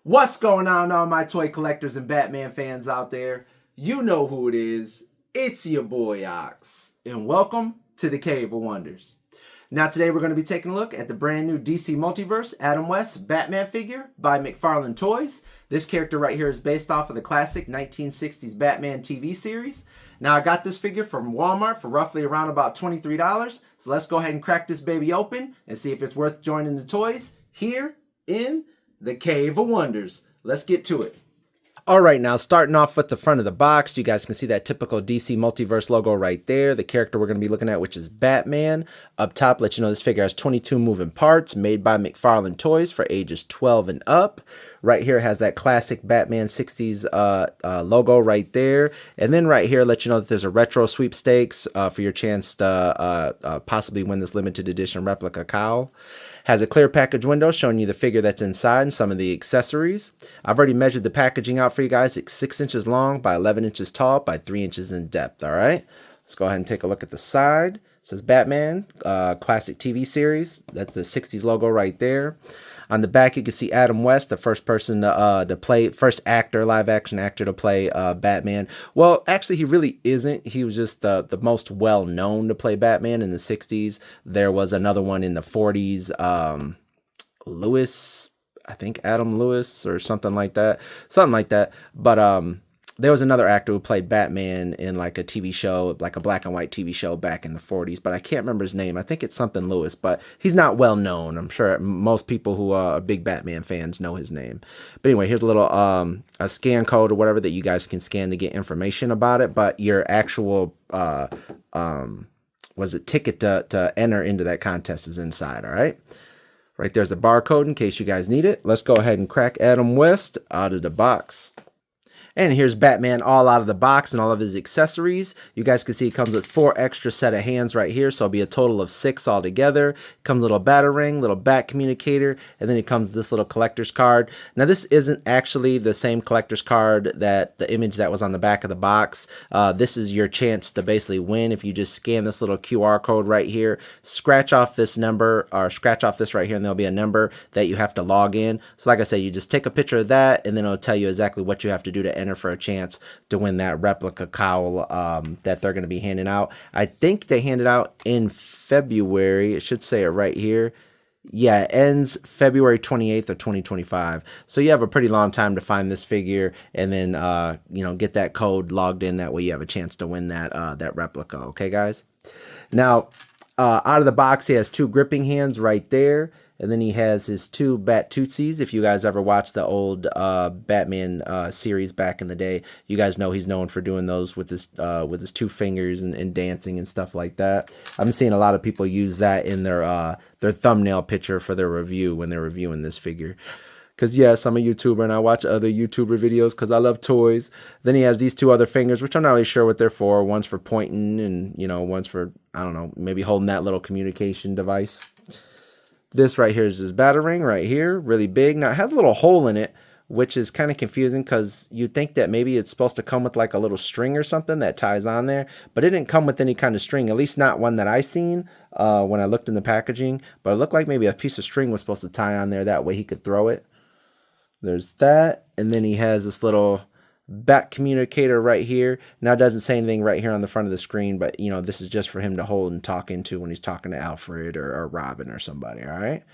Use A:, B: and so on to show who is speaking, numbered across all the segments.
A: What's going on, all my toy collectors and Batman fans out there? You know who it is. It's your boy Ox, and welcome to the Cave of Wonders. Now today we're going to be taking a look at the brand new DC Multiverse Adam West Batman figure by Mcfarlane Toys. This character right here is based off of the classic 1960s Batman TV series. Now I got this figure from Walmart for roughly around about $23. So let's go ahead and crack this baby open and see if it's worth joining the toys here in the Cave of Wonders. Let's get to it. All right, now starting off with the front of the box, you guys can see that typical DC Multiverse logo right there. The character we're going to be looking at, which is Batman. Up top, let you know this figure has 22 moving parts, made by Mcfarlane Toys for ages 12 and up. Right here has that classic Batman 60s logo right there. And then right here, let you know that there's a retro sweepstakes for your chance to possibly win this limited edition replica cowl. Has a clear package window showing you the figure that's inside and some of the accessories. I've already measured the packaging out for you guys. It's 6 inches long by 11 inches tall by 3 inches in depth. All right, let's go ahead and take a look at the side. It says Batman, classic TV series. That's the 60s logo right there. On the back, you can see Adam West, the first person to play, first actor, live action actor to play Batman. Well, actually, he really isn't. He was just the most well known to play Batman in the 60s. There was another one in the 40s, Lewis, I think Adam Lewis or something like that. But there was another actor who played Batman in like a TV show, like a black and white TV show back in the 40s, but I can't remember his name. I think it's something Lewis, but he's not well known. I'm sure most people who are big Batman fans know his name. But anyway, here's a little a scan code or whatever that you guys can scan to get information about it, but your actual ticket to enter into that contest is inside, all right? Right there's the barcode in case you guys need it. Let's go ahead and crack Adam West out of the box. And here's Batman all out of the box and all of his accessories. You guys can see it comes with 4 extra set of hands right here, so it'll be a total of 6 altogether. Comes a little batarang, little bat communicator, and then it comes this little collector's card. Now this isn't actually the same collector's card that the image that was on the back of the box. This is your chance to basically win if you just scan this little QR code right here, scratch off this number, or scratch off this right here, and there'll be a number that you have to log in. So like I said, you just take a picture of that, and then it'll tell you exactly what you have to do to enter for a chance to win that replica cowl that they're going to be handing out. I think they hand it out in February. It should say it right here. Yeah, it ends February 28th of 2025. So you have a pretty long time to find this figure and then get that code logged in. That way you have a chance to win that replica. Okay, guys. Now, out of the box, he has 2 gripping hands right there. And then he has his 2 Bat Tootsies. If you guys ever watched the old Batman series back in the day, you guys know he's known for doing those with his 2 fingers and dancing and stuff like that. I'm seeing a lot of people use that in their thumbnail picture for their review when they're reviewing this figure. Because yes, I'm a YouTuber and I watch other YouTuber videos because I love toys. Then he has these 2 other fingers, which I'm not really sure what they're for. One's for pointing and, one's for, I don't know, maybe holding that little communication device. This right here is his batarang right here, really big. Now it has a little hole in it, which is kind of confusing because you think that maybe it's supposed to come with like a little string or something that ties on there, but it didn't come with any kind of string, at least not one that I seen when I looked in the packaging, but it looked like maybe a piece of string was supposed to tie on there, that way he could throw it. There's that, and then he has this little bat communicator right here. Now it doesn't say anything right here on the front of the screen, but this is just for him to hold and talk into when he's talking to Alfred or Robin or somebody, all right?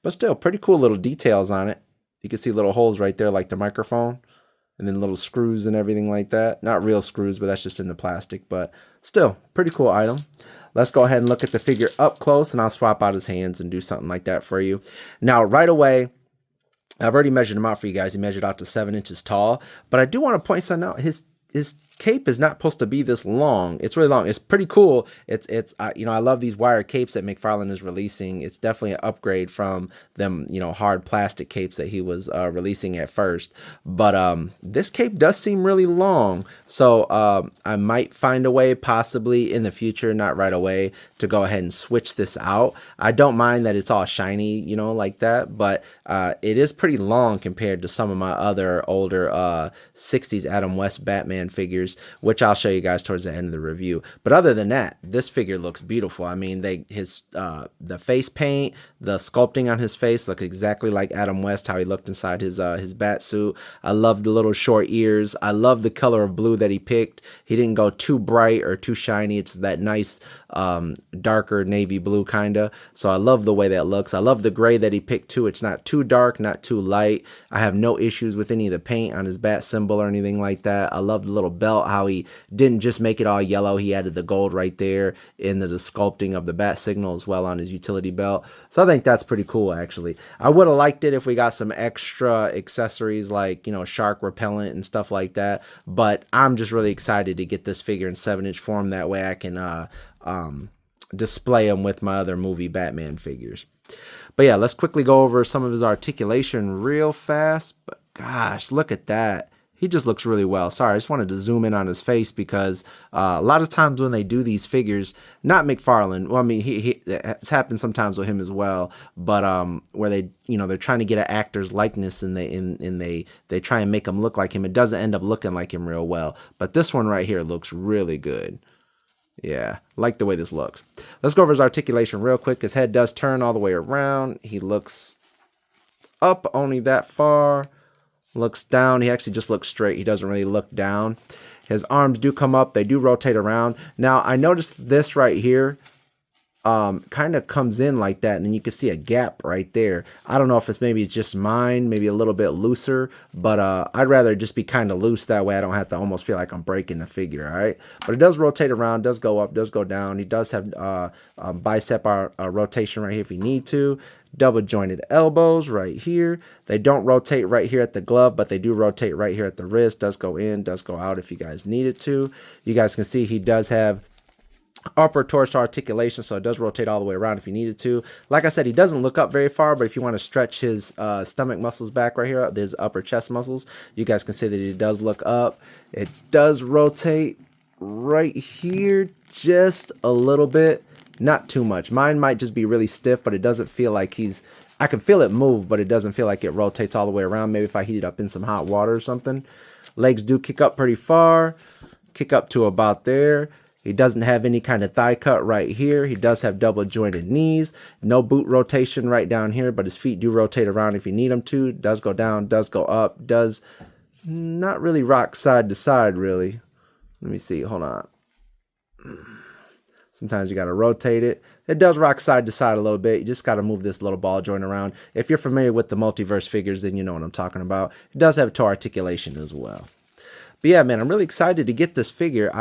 A: But still, pretty cool little details on it. You can see little holes right there like the microphone, and then little screws and everything like that. Not real screws, but that's just in the plastic, but still, pretty cool item. Let's go ahead and look at the figure up close, and I'll swap out his hands and do something like that for you. Now, right away, I've already measured him out for you guys. He measured out to 7 inches tall. But I do want to point something out. His cape is not supposed to be this long. It's really long. It's pretty cool. I love these wire capes that Mcfarlane is releasing. It's definitely an upgrade from them, hard plastic capes that he was releasing at first. But this cape does seem really long. So I might find a way possibly in the future, not right away, to go ahead and switch this out. I don't mind that it's all shiny, like that, but it is pretty long compared to some of my other older 60s Adam West Batman figures. figures, which I'll show you guys towards the end of the review. But other than that, this figure looks beautiful. I mean, the face paint, the sculpting on his face look exactly like Adam West, how he looked inside his bat suit. I love the little short ears. I love the color of blue that he picked. He didn't go too bright or too shiny. It's that nice darker navy blue kind of. So I love the way that looks. I love the gray that he picked too. It's not too dark, not too light. I have no issues with any of the paint on his bat symbol or anything like that. I love the little belt, how he didn't just make it all yellow. He added the gold right there in the sculpting of the bat signal as well on his utility belt. So I think that's pretty cool, actually. I would have liked it if we got some extra accessories like, you know, shark repellent and stuff like that. But I'm just really excited to get this figure in 7-inch form. That way I can display them with my other movie Batman figures. But yeah, let's quickly go over some of his articulation real fast. But gosh, look at that. He just looks really well. Sorry, I just wanted to zoom in on his face because a lot of times when they do these figures, not Mcfarlane, well, I mean, it's happened sometimes with him as well, but where they, you know, they're trying to get an actor's likeness and they try and make him look like him. It doesn't end up looking like him real well. But this one right here looks really good. Yeah, like the way this looks. Let's go over his articulation real quick. His head does turn all the way around. He looks up only that far. Looks down. He actually just looks straight. He doesn't really look down. His arms do come up. They do rotate around. Now, I noticed this right here kind of comes in like that, and then you can see a gap right there. I don't know if it's just mine, maybe a little bit looser, but I'd rather just be kind of loose. That way I don't have to almost feel like I'm breaking the figure, all right? But it does rotate around, does go up, does go down. He does have bicep rotation right here if you need to. Double jointed elbows right here. They don't rotate right here at the glove, but they do rotate right here at the wrist. Does go in, does go out if you guys need it to. You guys can see he does have upper torso articulation, so it does rotate all the way around if you needed to. Like I said, he doesn't look up very far, but if you want to stretch his stomach muscles back right here, there's upper chest muscles, you guys can see that he does look up. It does rotate right here just a little bit, not too much. Mine might just be really stiff, but it doesn't feel like I can feel it move, but it doesn't feel like it rotates all the way around. Maybe if I heat it up in some hot water or something. Legs do kick up pretty far, kick up to about there. He doesn't have any kind of thigh cut right here. He does have double jointed knees. No boot rotation right down here, but his feet do rotate around if you need them to. Does go down, does go up, does not really rock side to side, really. Let me see, hold on. Sometimes you got to rotate it. It does rock side to side a little bit. You just got to move this little ball joint around. If you're familiar with the Multiverse figures, then you know what I'm talking about. It does have toe articulation as well. But yeah, man, I'm really excited to get this figure.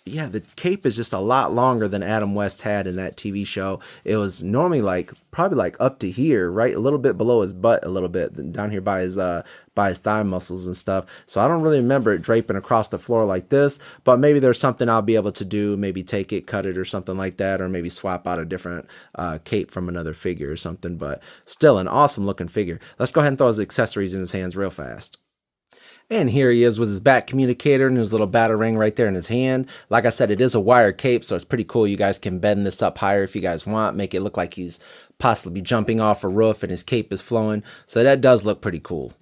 A: Yeah, the cape is just a lot longer than Adam West had in that TV show. It was normally probably like up to here, right? A little bit below his butt, a little bit down here by his thigh muscles and stuff. So I don't really remember it draping across the floor like this, but maybe there's something I'll be able to do, maybe take it, cut it or something like that, or maybe swap out a different cape from another figure or something, but still an awesome looking figure. Let's go ahead and throw his accessories in his hands real fast. And here he is with his bat communicator and his little batarang right there in his hand. Like I said, it is a wire cape, so it's pretty cool. You guys can bend this up higher if you guys want. Make it look like he's possibly jumping off a roof and his cape is flowing. So that does look pretty cool.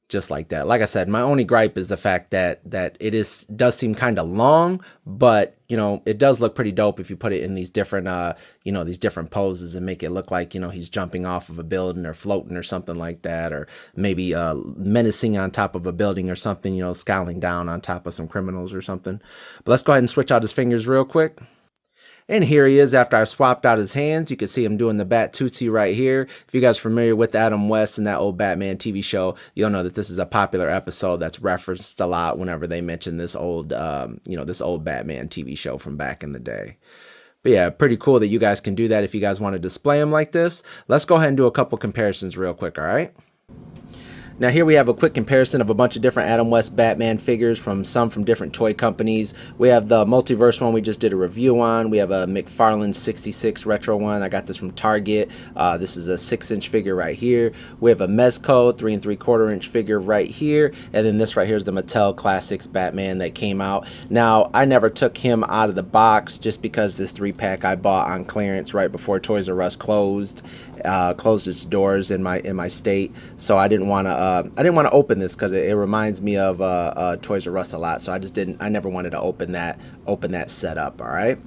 A: Just like that. Like I said, my only gripe is the fact that it does seem kind of long, but you know, it does look pretty dope if you put it in these different these different poses and make it look like, you know, he's jumping off of a building or floating or something like that, or maybe menacing on top of a building or something, you know, scowling down on top of some criminals or something. But let's go ahead and switch out his fingers real quick. And here he is after I swapped out his hands. You can see him doing the Bat Tootsie right here. If you guys are familiar with Adam West and that old Batman TV show, you'll know that this is a popular episode that's referenced a lot whenever they mention this old, this old Batman TV show from back in the day. But yeah, pretty cool that you guys can do that if you guys want to display them like this. Let's go ahead and do a couple comparisons real quick, all right? Now here we have a quick comparison of a bunch of different Adam West Batman figures from different toy companies. We have the Multiverse one we just did a review on. We have a Mcfarlane 66 retro one. I got this from Target. This is a 6-inch figure right here. We have a Mezco 3 3/4-inch figure right here. And then this right here is the Mattel Classics Batman that came out. Now I never took him out of the box just because this 3-pack I bought on clearance right before Toys R Us closed. closed its doors in my state, so I didn't want to open this because it reminds me of Toys R Us a lot. So I never wanted to open that setup. All right.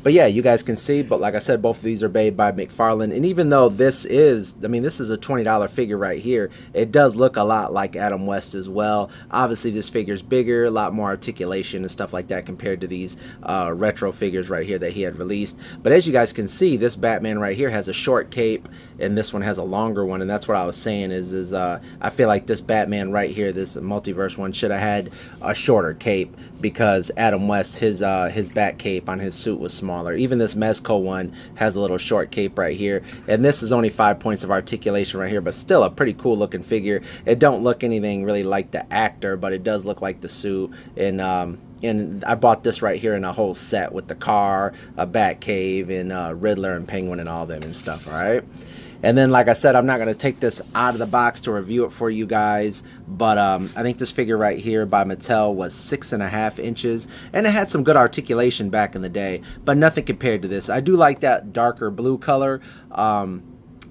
A: But yeah, you guys can see, but like I said, both of these are made by Mcfarlane. And even though this is, I mean, this is a $20 figure right here, it does look a lot like Adam West as well. Obviously, this figure's bigger, a lot more articulation and stuff like that compared to these retro figures right here that he had released. But as you guys can see, this Batman right here has a short cape, and this one has a longer one. And that's what I was saying is I feel like this Batman right here, this Multiverse one, should have had a shorter cape, because Adam West, his bat cape on his suit was smaller. Even this Mezco one has a little short cape right here, and this is only 5 points of articulation right here, but still a pretty cool looking figure. It don't look anything really like the actor, but it does look like the suit. And I bought this right here in a whole set with the car, a bat cave, and Riddler and Penguin and all them and stuff. All right. And then, like I said, I'm not going to take this out of the box to review it for you guys, but I think this figure right here by Mattel was 6.5 inches, and it had some good articulation back in the day, but nothing compared to this. I do like that darker blue color.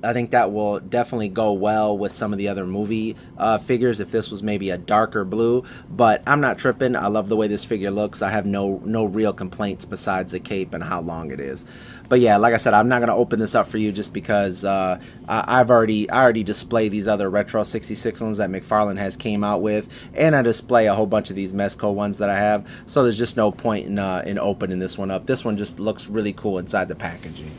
A: I think that will definitely go well with some of the other movie figures if this was maybe a darker blue, but I'm not tripping. I love the way this figure looks. I have no real complaints besides the cape and how long it is. But yeah, like I said, I'm not going to open this up for you just because I already display these other retro 66 ones that Mcfarlane has came out with, and I display a whole bunch of these Mezco ones that I have, so there's just no point in opening this one up. This one just looks really cool inside the packaging.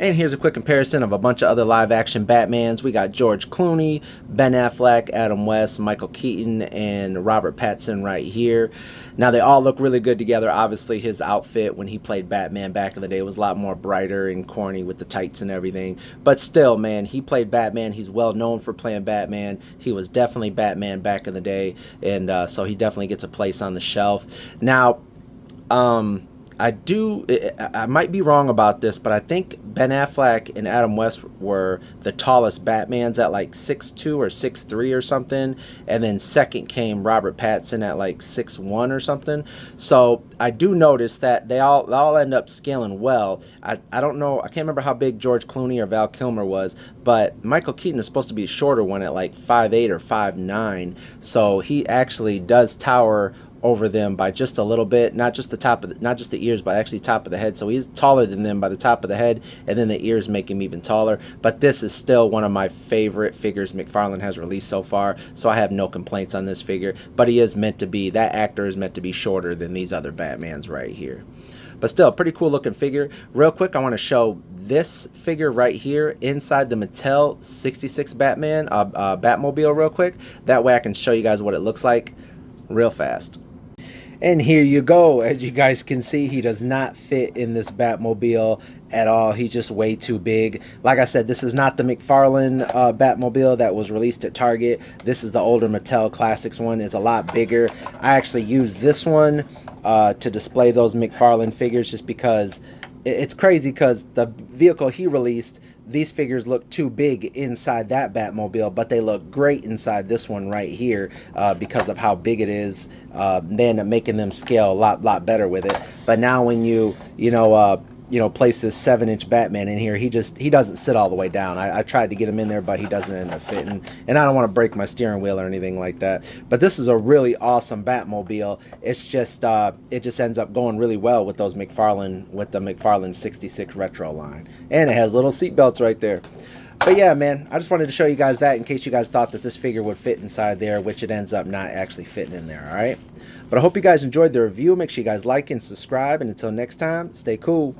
A: And here's a quick comparison of a bunch of other live-action Batmans. We got George Clooney, Ben Affleck, Adam West, Michael Keaton, and Robert Pattinson right here. Now, they all look really good together. Obviously, his outfit when he played Batman back in the day was a lot more brighter and corny with the tights and everything. But still, man, he played Batman. He's well known for playing Batman. He was definitely Batman back in the day, and so he definitely gets a place on the shelf. Now, I might be wrong about this, but I think Ben Affleck and Adam West were the tallest Batmans at like 6'2" or 6'3" or something, and then second came Robert Pattinson at like 6'1" or something. So I do notice that they all end up scaling well. I don't know, I can't remember how big George Clooney or Val Kilmer was, but Michael Keaton is supposed to be a shorter one at like 5'8" or 5'9", so he actually does tower over them by just a little bit, not just the ears, but actually top of the head. So he's taller than them by the top of the head, and then the ears make him even taller. But this is still one of my favorite figures Mcfarlane has released so far, so I have no complaints on this figure. But he is meant to be, that actor is meant to be shorter than these other Batmans right here. But still, pretty cool looking figure. Real quick, I want to show this figure right here inside the Mattel 66 Batman Batmobile real quick. That way I can show you guys what it looks like real fast. And here you go. As you guys can see, he does not fit in this Batmobile at all. He's just way too big. Like I said, this is not the Mcfarlane Batmobile that was released at Target. This is the older Mattel Classics one. It's a lot bigger. I actually used this one to display those Mcfarlane figures just because it's crazy, because the vehicle he released, these figures look too big inside that Batmobile, but they look great inside this one right here because of how big it is. They end up making them scale a lot better with it. But now when you place this 7-inch Batman in here, he doesn't sit all the way down. I tried to get him in there, but he doesn't end up fitting. And I don't want to break my steering wheel or anything like that. But this is a really awesome Batmobile. It's just it just ends up going really well with those Mcfarlane 66 retro line. And it has little seat belts right there. But yeah, man, I just wanted to show you guys that in case you guys thought that this figure would fit inside there, which it ends up not actually fitting in there, all right? But I hope you guys enjoyed the review. Make sure you guys like and subscribe. And until next time, stay cool.